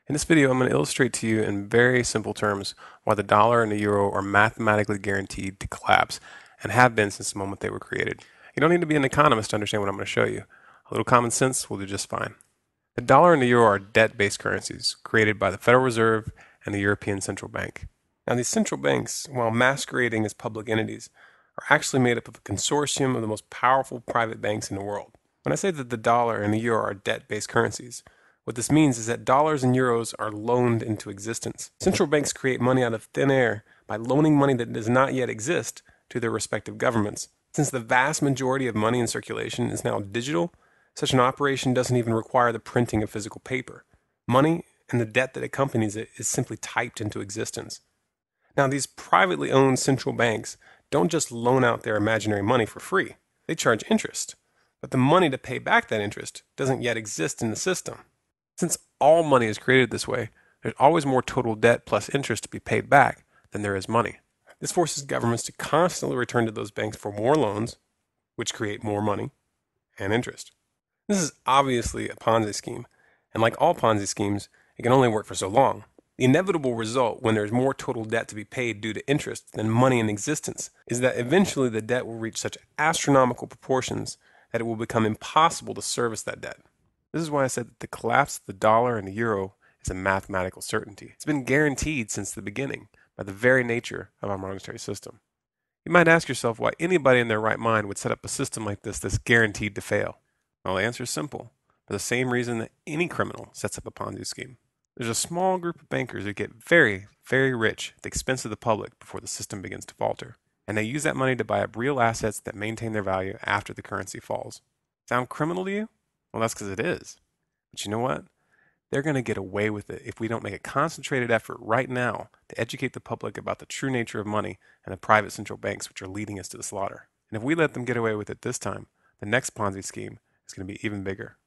In this video, I'm going to illustrate to you in very simple terms why the dollar and the euro are mathematically guaranteed to collapse and have been since the moment they were created. You don't need to be an economist to understand what I'm going to show you. A little common sense will do just fine. The dollar and the euro are debt-based currencies created by the Federal Reserve and the European Central Bank. Now, these central banks, while masquerading as public entities, are actually made up of a consortium of the most powerful private banks in the world. When I say that the dollar and the euro are debt-based currencies, what this means is that dollars and euros are loaned into existence. Central banks create money out of thin air by loaning money that does not yet exist to their respective governments. Since the vast majority of money in circulation is now digital, such an operation doesn't even require the printing of physical paper. Money and the debt that accompanies it is simply typed into existence. Now, these privately owned central banks don't just loan out their imaginary money for free. They charge interest. But the money to pay back that interest doesn't yet exist in the system. Since all money is created this way, there's always more total debt plus interest to be paid back than there is money. This forces governments to constantly return to those banks for more loans, which create more money and interest. This is obviously a Ponzi scheme, and like all Ponzi schemes, it can only work for so long. The inevitable result when there's more total debt to be paid due to interest than money in existence is that eventually the debt will reach such astronomical proportions that it will become impossible to service that debt. This is why I said that the collapse of the dollar and the euro is a mathematical certainty. It's been guaranteed since the beginning by the very nature of our monetary system. You might ask yourself why anybody in their right mind would set up a system like this that's guaranteed to fail. Well, the answer is simple. For the same reason that any criminal sets up a Ponzi scheme. There's a small group of bankers who get very, very rich at the expense of the public before the system begins to falter. And they use that money to buy up real assets that maintain their value after the currency falls. Sound criminal to you? Well, that's because it is. But you know what? They're going to get away with it if we don't make a concentrated effort right now to educate the public about the true nature of money and the private central banks which are leading us to the slaughter. And if we let them get away with it this time, the next Ponzi scheme is going to be even bigger.